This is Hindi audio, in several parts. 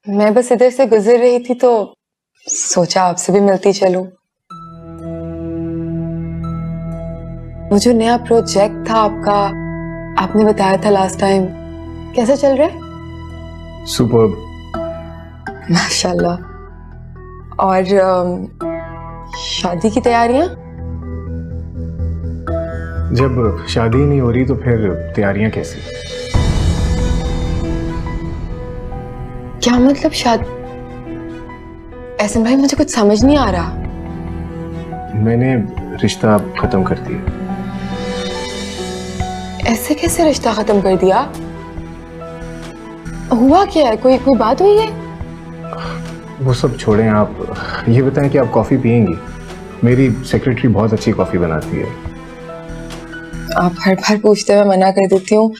मैं बस इधर से गुजर रही थी तो सोचा आपसे भी मिलती चलूं। वो जो नया प्रोजेक्ट था आपका, आपने बताया था लास्ट टाइम, कैसा चल रहा है? सुपर्ब। माशाल्लाह। और शादी की तैयारियां? जब शादी नहीं हो रही तो फिर तैयारियां कैसी? क्या मतलब शादी? एहसन भाई, मुझे कुछ समझ नहीं आ रहा। मैंने रिश्ता खत्म कर दिया। ऐसे कैसे रिश्ता खत्म कर दिया? हुआ क्या है? कोई बात हुई है? वो सब छोड़ें, आप ये बताएं कि आप कॉफी पियेंगी? मेरी सेक्रेटरी बहुत अच्छी कॉफी बनाती है। आप हर बार पूछते हुए मना कर देती हूँ।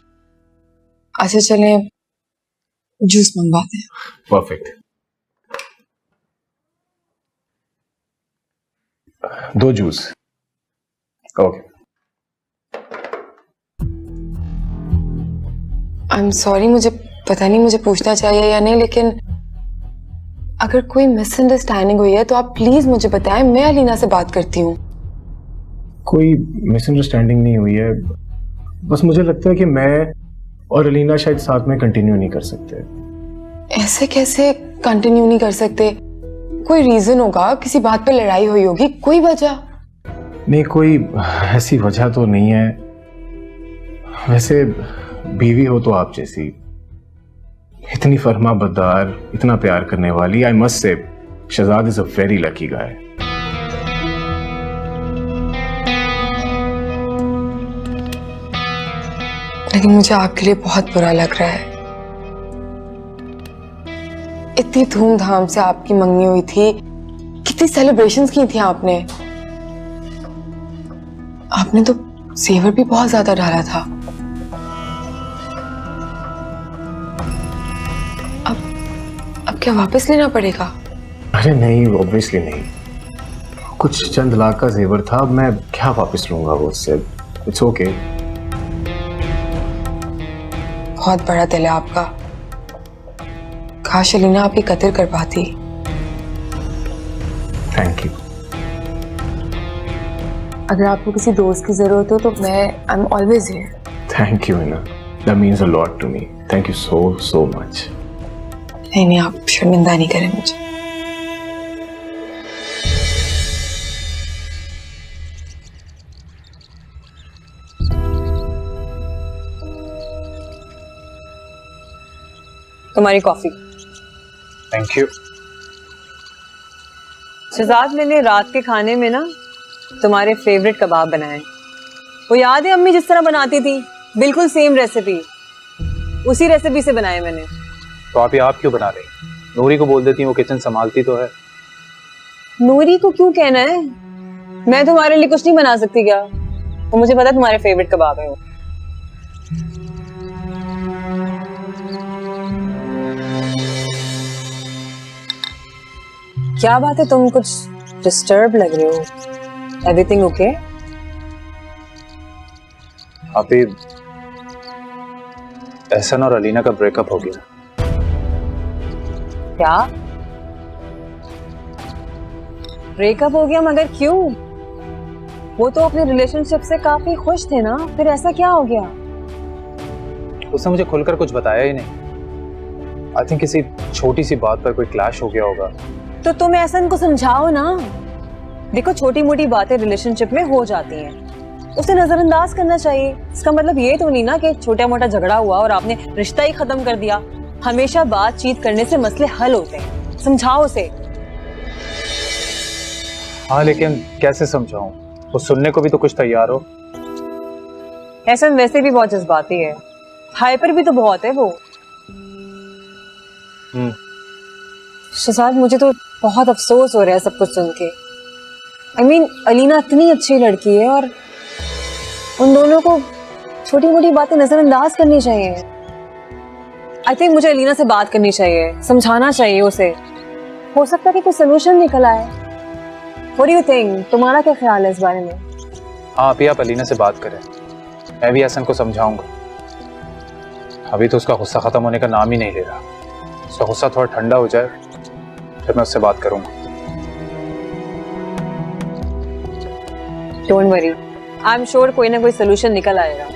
अच्छा चलें, जूस मंगवाते हैं। Perfect. 2 juice. Okay. I am sorry, मुझे पता नहीं मुझे पूछना चाहिए या नहीं, लेकिन अगर कोई मिसअंडरस्टैंडिंग हुई है तो आप प्लीज मुझे बताएं, मैं अलीना से बात करती हूँ। कोई मिसअंडरस्टैंडिंग नहीं हुई है, बस मुझे लगता है कि मैं और अलीना शायद साथ में कंटिन्यू नहीं कर सकते। ऐसे कैसे कंटिन्यू नहीं कर सकते? कोई रीजन होगा, किसी बात पे लड़ाई हुई होगी, कोई वजह? नहीं, कोई ऐसी वजह तो नहीं है। वैसे बीवी हो तो आप जैसी, इतनी फरमा बरदार, इतना प्यार करने वाली, I must say Shahzad is a very lucky guy. लेकिन मुझे आपके लिए बहुत बुरा लग रहा है। इतनी धूमधाम से आपकी मंगनी हुई थी, कितनी सेलिब्रेशंस की थी आपने। आपने तो जेवर भी बहुत ज्यादा डाला था। अब क्या वापस लेना पड़ेगा? अरे नहीं, ऑब्वियसली नहीं। कुछ चंद लाख का जेवर था, अब मैं क्या वापस लूंगा वो उससे। It's okay. बहुत बड़ा दिल है आपका। काश अलीना आपकी कदर कर पाती। Thank you. अगर आपको किसी दोस्त की जरूरत हो तो मैं I am always here. Thank you Hina, that means a lot to me. Thank you so much. नहीं, आप शर्मिंदा नहीं करें मुझे। तुम्हारी कॉफी। Thank you. शहजाद, मैंने रात के खाने में ना तुम्हारे फेवरेट कबाब बनाए। वो याद है अम्मी जिस तरह बनाती थी, बिल्कुल सेम रेसिपी, उसी रेसिपी से बनाए मैंने। तो आप ये आप क्यों बना रही? नूरी को बोल देती, वो किचन संभालती तो है। नूरी को क्यों कहना है? मैं तुम्हारे लिए कुछ नहीं बना सकती क्या? वो मुझे पता है तुम्हारे फेवरेट कबाब है वो। क्या बात है, तुम कुछ डिस्टर्ब लग रहे हो। Everything okay? अभी एहसन और अलीना का ब्रेकअप हो गया। क्या ब्रेकअप हो गया? मगर क्यों? वो तो अपने रिलेशनशिप से काफी खुश थे ना, फिर ऐसा क्या हो गया? उसने मुझे खुलकर कुछ बताया ही नहीं। आई थिंक किसी छोटी सी बात पर कोई क्लैश हो गया होगा। तो तुम एहसन को समझाओ ना। देखो, छोटी मोटी बातें रिलेशनशिप में हो जाती हैं, उसे नजरअंदाज करना चाहिए। इसका मतलब ये तो नहीं ना कि छोटा मोटा झगड़ा हुआ और आपने रिश्ता ही खत्म कर दिया। हमेशा बातचीत करने से मसले हल होते हैं, समझाओ उसे। हाँ, लेकिन कैसे समझाऊं? वो सुनने को भी तो कुछ तैयार हो। एहसन वैसे भी बहुत जज्बाती है, हाइपर भी तो बहुत है वो। शहजाद, मुझे तो बहुत अफसोस हो रहा है सब कुछ सुन के। I mean, अलीना इतनी अच्छी लड़की है और उन दोनों को छोटी मोटी बातें नजरअंदाज करनी चाहिए। आई थिंक मुझे अलीना से बात करनी चाहिए, समझाना चाहिए उसे। हो सकता है कि कोई सोल्यूशन निकल आए। What do you think? तुम्हारा क्या ख्याल है इस बारे में? हाँ, अभी आप अलीना से बात करें, मैं भी एहसन को समझाऊंगा। अभी तो उसका गुस्सा खत्म होने का नाम ही नहीं ले रहा। उसका गुस्सा थोड़ा ठंडा हो जाए फिर मैं उससे बात करूंगा। Don't worry, I am sure कोई ना कोई सोल्यूशन निकल आएगा।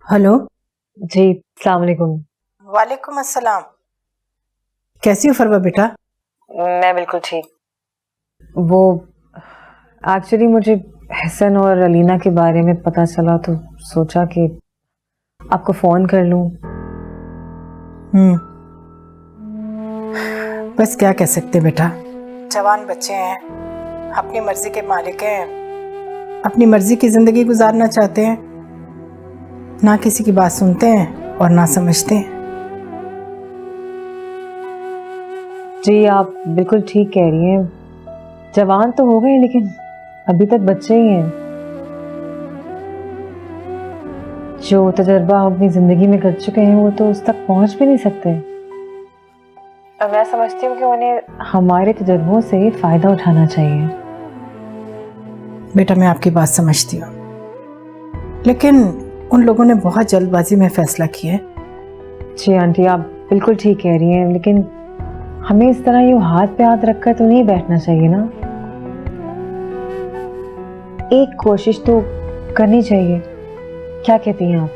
हेलो। जी अस्सलाम वालेकुम। वालेकुम अस्सलाम। कैसी हो फरवा बेटा? मैं बिल्कुल ठीक। वो एक्चुअली मुझे हसन और अलीना के बारे में पता चला तो सोचा कि आपको फोन कर लूं। बस क्या कह सकते बेटा, जवान बच्चे हैं, अपनी मर्जी के मालिक हैं, अपनी मर्जी की जिंदगी गुजारना चाहते हैं, ना किसी की बात सुनते हैं और ना समझते हैं। जी आप बिल्कुल ठीक कह रही हैं, जवान तो हो गए लेकिन अभी तक बच्चे ही हैं। जो तजर्बा हम अपनी जिंदगी में कर चुके हैं वो तो उस तक पहुंच भी नहीं सकते। और मैं समझती हूँ कि उन्हें हमारे तजर्बों से फायदा उठाना चाहिए। बेटा मैं आपकी बात समझती हूँ, लेकिन उन लोगों ने बहुत जल्दबाजी में फैसला किया है। जी आंटी आप बिल्कुल ठीक कह रही हैं, लेकिन हमें इस तरह यूं हाथ पे हाथ रखकर तो नहीं बैठना चाहिए ना। एक कोशिश तो करनी चाहिए, क्या कहती हैं आप?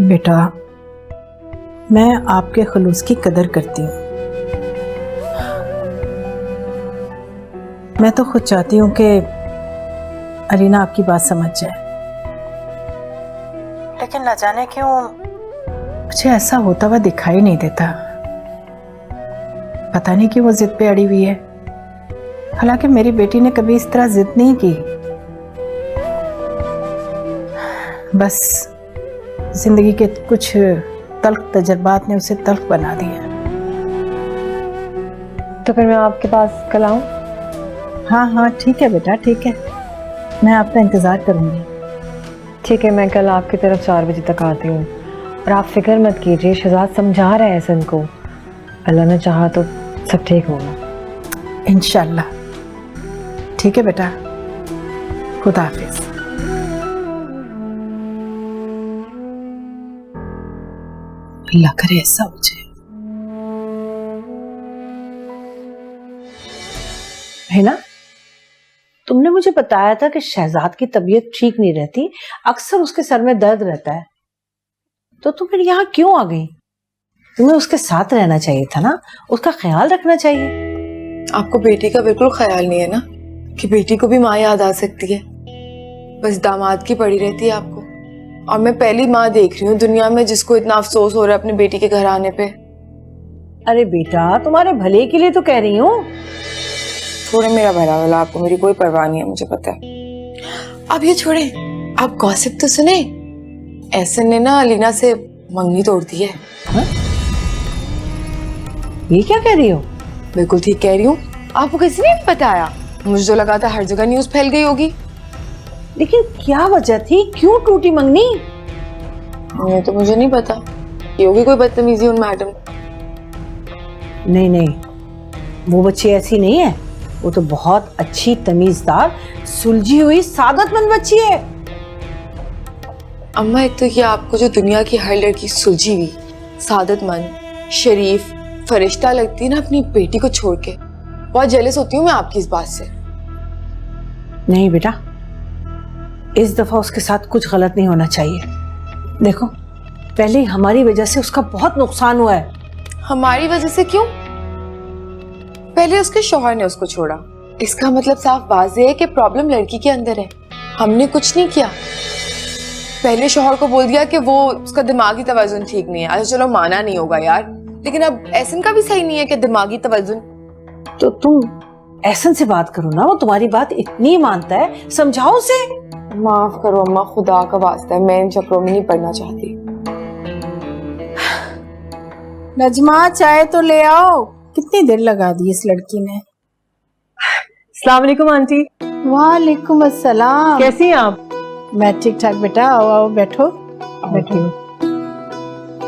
बेटा मैं आपके खलूस की कदर करती हूँ। मैं तो खुद चाहती हूँ कि अलीना आपकी बात समझ जाए, लेकिन न जाने क्यों मुझे ऐसा होता हुआ दिखाई नहीं देता। पता नहीं क्यों वो जिद पे अड़ी हुई है, हालांकि मेरी बेटी ने कभी इस तरह जिद नहीं की। बस जिंदगी के कुछ तल्ख तजर्बात ने उसे तल्ख बना दिया। तो फिर मैं आपके पास कल आऊं? हाँ हाँ ठीक है बेटा, ठीक है, मैं आपका इंतज़ार करूंगी। ठीक है, मैं कल आपकी तरफ 4 बजे तक आती हूँ। और आप फिक्र मत कीजिए, शहजाद समझा रहे हैं हसन को, अल्लाह ने चाहा तो सब ठीक होगा इंशाल्लाह। ठीक है बेटा, खुदा हाफिज। अल्लाह करे ऐसा हो जाए। है ना, तुमने मुझे बताया था कि शहजाद की तबीयत ठीक नहीं रहती, अक्सर उसके सर में दर्द रहता है, तो तुम फिर यहाँ क्यों आ गई? तुम्हें उसके साथ रहना चाहिए था ना, उसका ख्याल रखना चाहिए। आपको बेटी का बिल्कुल ख्याल नहीं है ना कि बेटी को भी माँ याद आ सकती है। बस दामाद की पड़ी रहती है आपको। और मैं पहली माँ देख रही हूँ दुनिया में जिसको इतना अफसोस हो रहा है अपनी बेटी के घर आने पे। अरे बेटा तुम्हारे भले के लिए तो कह रही हूँ। छोड़े मेरा भला वाला, आपको मेरी कोई परवाह नहीं है, मुझे पता है। अब ये छोड़े, आप गॉसिप तो सुने, एहसन ने ना अलीना से मंगनी तोड़ दी है। हा? ये क्या कह रही हो? बिल्कुल ठीक कह रही हूँ, आपको किसी ने नहीं बताया? मुझे तो लगा था हर जगह न्यूज़ फैल गई होगी। लेकिन क्या वजह थी, क्यों टूटी मंगनी? ये तो मुझे नहीं पता, ये होगी कोई बदतमीजी उन मैडम। नहीं नहीं, वो बच्ची ऐसी नहीं है, वो तो बहुत अच्छी, तमीजदार, सुलझी हुई, सादतमंद बच्ची है। अम्मा एक तो ये आपको जो दुनिया की हर लड़की सुलझी हुई, सादतमंद, शरीफ, फरिश्ता लगती है ना अपनी बेटी को छोड़ के, बहुत जेलस होती हूँ मैं आपकी इस बात से। नहीं बेटा, इस दफा उसके साथ कुछ गलत नहीं होना चाहिए। देखो पहले हमारी वजह से उसका बहुत नुकसान हुआ है। हमारी वजह से क्यों? पहले उसके शौहर ने उसको छोड़ा, इसका मतलब साफ वाज़ेह है कि प्रॉब्लम लड़की के अंदर है, हमने कुछ नहीं किया। पहले शौहर को बोल दिया कि वो उसका दिमागी तवाज़ुन ठीक नहीं है। अच्छा चलो माना नहीं होगा यार, लेकिन अब एहसन का भी सही नहीं है कि दिमागी तवाज़ुन। तो तुम एहसन से बात करो ना, वो तुम्हारी बात इतनी मानता है, समझाओ उसे। माफ करो अम्मा, खुदा का वास्ता है, मैं इन चक्रों में नहीं पड़ना चाहती। नजमा चाय तो ले आओ, कितनी देर लगा दी इस लड़की ने। अस्सलाम वालेकुम आंटी। वालेकुम अस्सलाम। कैसी हैं आप? मैं ठीक ठाक बेटा, आओ आओ बैठो बैठो।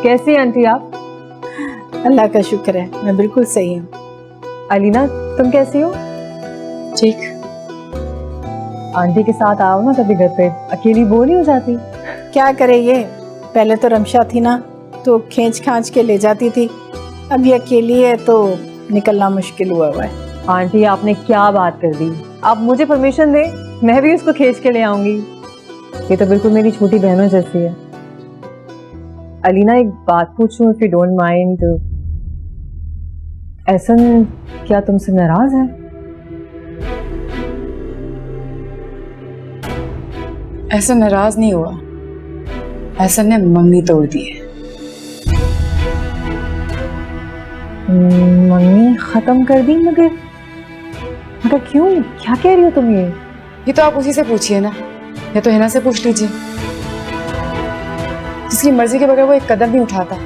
कैसी हैं आंटी आप? अल्लाह का शुक्र है, मैं बिल्कुल सही हूँ। अलीना तुम कैसी हो? ठीक। आंटी के साथ आओ ना कभी घर पे, अकेली बोर नहीं हो जाती? क्या करे ये, पहले तो रमशा थी ना तो खींच खांच के ले जाती थी, अब ये अकेली है तो निकलना मुश्किल हुआ है। आंटी आपने क्या बात कर दी, आप मुझे परमिशन दें, मैं भी उसको खींच के ले आऊंगी। ये तो बिल्कुल मेरी छोटी बहनों जैसी है। अलीना एक बात पूछूं if you don't mind, Ahsan क्या तुमसे नाराज है? ऐसा नाराज नहीं हुआ, ऐसा ने मंगनी तोड़ दी है। मंगनी खत्म कर दी? मगर क्यों, क्या कह रही हो तुम ये तो आप उसी से पूछिए ना, या तो हिना से पूछ लीजिए। जिसकी मर्जी के बगैर वो एक कदम नहीं उठाता,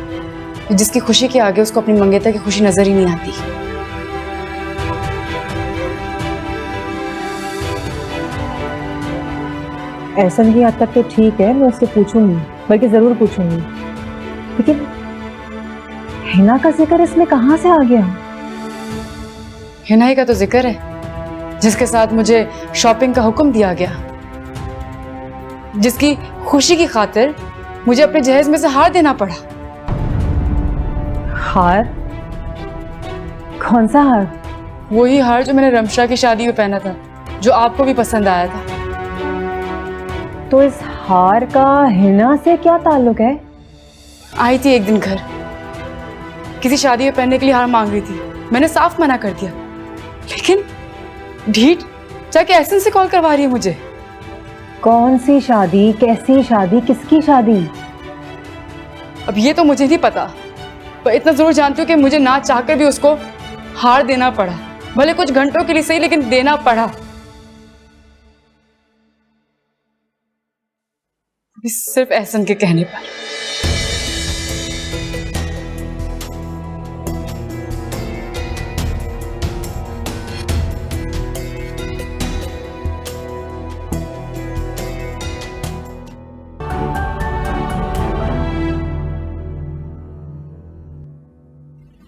जिसकी खुशी के आगे उसको अपनी मंगेतर की खुशी नजर ही नहीं आती। एहसन की हद तक तो ठीक है, मैं उससे पूछूंगी, बल्कि जरूर पूछूंगी, लेकिन हिना का जिक्र इसमें कहाँ से आ गया? हिना ही का तो जिक्र है जिसके साथ मुझे शॉपिंग का हुक्म दिया गया, जिसकी खुशी की खातिर मुझे अपने जहेज में से हार देना पड़ा। हार? कौन सा हार? वही हार जो मैंने रमशा की शादी में पहना था, जो आपको भी पसंद आया था। तो इस हार का हिना से क्या ताल्लुक है? आई थी एक दिन घर, किसी शादी में पहनने के लिए हार मांग रही थी, मैंने साफ मना कर दिया, लेकिन ढीठ जाके एहसन से कॉल करवा रही है मुझे। कौन सी शादी, कैसी शादी, किसकी शादी? अब ये तो मुझे नहीं पता, पर इतना जरूर जानती हूँ कि मुझे ना चाहकर भी उसको हार देना पड़ा, भले कुछ घंटों के लिए सही, लेकिन देना पड़ा। सिर्फ एहसन के कहने पर।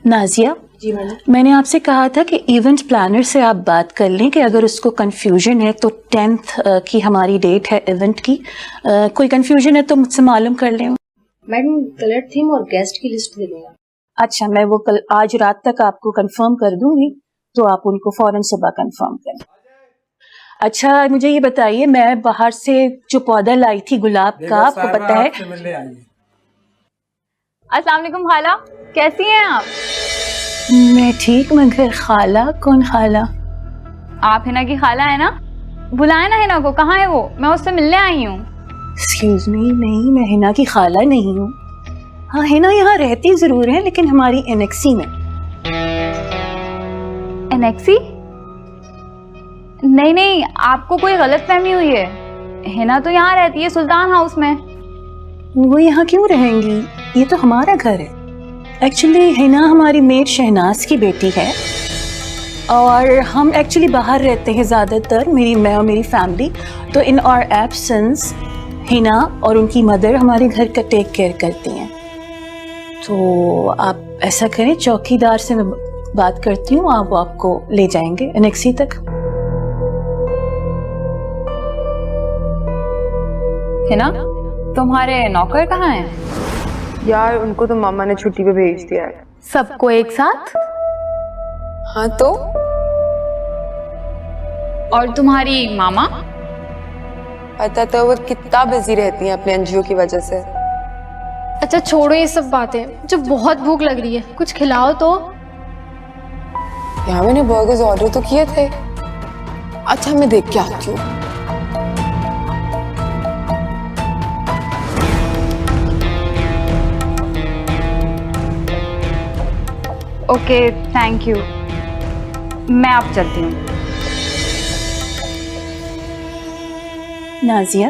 नाजिया जी मैंने आपसे कहा था कि इवेंट प्लानर से आप बात कर लें कि अगर उसको कंफ्यूजन है तो 10th की हमारी डेट है इवेंट की, कोई कंफ्यूजन है तो मुझसे मालूम कर लें। मैडम कलर थीम और गेस्ट की लिस्ट दे देना। अच्छा, मैं वो कल आज रात तक आपको कंफर्म कर दूंगी, तो आप उनको फौरन सुबह कंफर्म करें। अच्छा मुझे ये बताइए, मैं बाहर से जो पौधा लाई थी गुलाब का, आपको पता है? अस्सलाम वालेकुम खाला, कैसी हैं आप? मैं ठीक, मगर खाला? कौन खाला? आप हिना की खाला है ना? बुलाए ना हिना को, कहाँ है वो? मैं उससे मिलने आई हूँ। एक्सक्यूज मी, नहीं मैं हिना की खाला नहीं हूँ। हाँ हिना यहाँ रहती जरूर है, लेकिन हमारी एनेक्सी में। एनेक्सी? नहीं नहीं, आपको कोई गलतफहमी हुई है। हिना तो यहाँ रहती है सुल्तान हाउस में। वो यहाँ क्यों रहेंगी, ये तो हमारा घर है। एक्चुअली हिना हमारी मेड शहनाज की बेटी है, और हम एक्चुअली बाहर रहते हैं ज़्यादातर, मैं और मेरी फैमिली। तो इन आवर एब्सेंस हिना और उनकी मदर हमारे घर का टेक केयर करती हैं। तो आप ऐसा करें, चौकीदार से मैं बात करती हूँ, आप आपको ले जाएंगे एनेक्सी तक। हिना, तुम्हारे नौकर कहाँ हैं? यार उनको तो मामा ने छुट्टी पे भेज दिया है। सबको एक साथ? हाँ तो? और तुम्हारी मामा? पता तो वो कितना बिजी रहती हैं अपने एनजीओ की वजह से। अच्छा छोड़ो ये सब बातें, मुझे बहुत भूख लग रही है, कुछ खिलाओ तो। यहाँ मैंने बर्गर्स ऑर्डर तो किए थे। अच्छा मैं देख के आती हूँ। ओके थैंक यू, मैं अब चलती हूँ। नाजिया,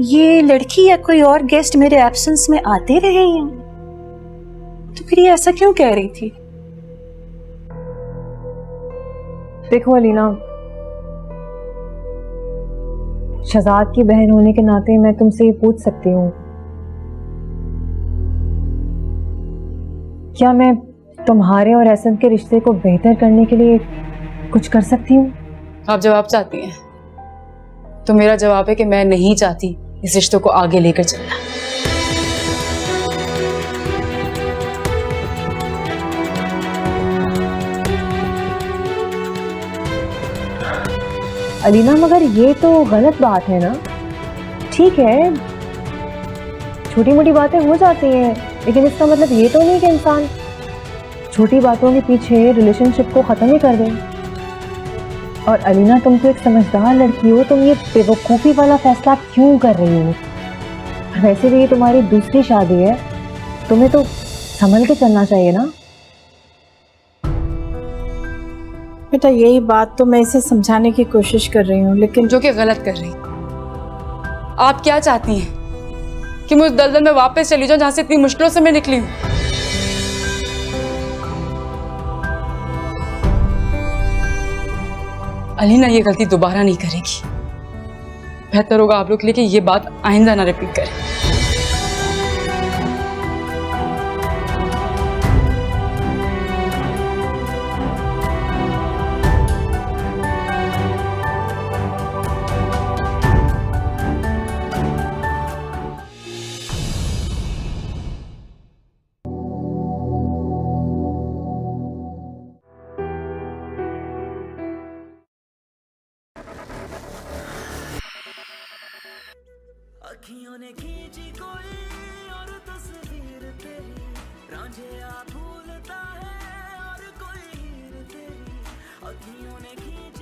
ये लड़की या कोई और गेस्ट मेरे एब्सेंस में आते रहे हैं, तो फिर ये ऐसा क्यों कह रही थी? देखो अलीना, शहजाद की बहन होने के नाते मैं तुमसे ये पूछ सकती हूँ क्या मैं तुम्हारे और एसएम के रिश्ते को बेहतर करने के लिए कुछ कर सकती हूँ? आप जवाब चाहती हैं तो मेरा जवाब है कि मैं नहीं चाहती इस रिश्ते को आगे लेकर चलना। अलीना, मगर ये तो गलत बात है ना। ठीक है, छोटी मोटी बातें हो जाती हैं, लेकिन इसका मतलब ये तो नहीं कि इंसान छोटी बातों के पीछे रिलेशनशिप को ख़त्म ही कर दे। और अलीना, तुम तो एक समझदार लड़की हो, तुम ये बेवकूफ़ी वाला फैसला क्यों कर रही हो? वैसे भी ये तुम्हारी दूसरी शादी है, तुम्हें तो संभल के चलना चाहिए ना। बेटा, यही बात तो मैं इसे समझाने की कोशिश कर रही हूँ, लेकिन जो कि गलत कर रही। आप क्या चाहती हैं कि मैं उस दलदल में वापस चली जाऊं जहां से इतनी मुश्किलों से मैं निकली हूं? अलीना ये गलती दोबारा नहीं करेगी। बेहतर होगा आप लोग के लिए कि ये बात आइंदा ना रिपीट करें। अखियों ने खींची कोई और तस्वीर तेरी, रांझिया भूलता है और कोई हीर तेरी। अखियों ने खींची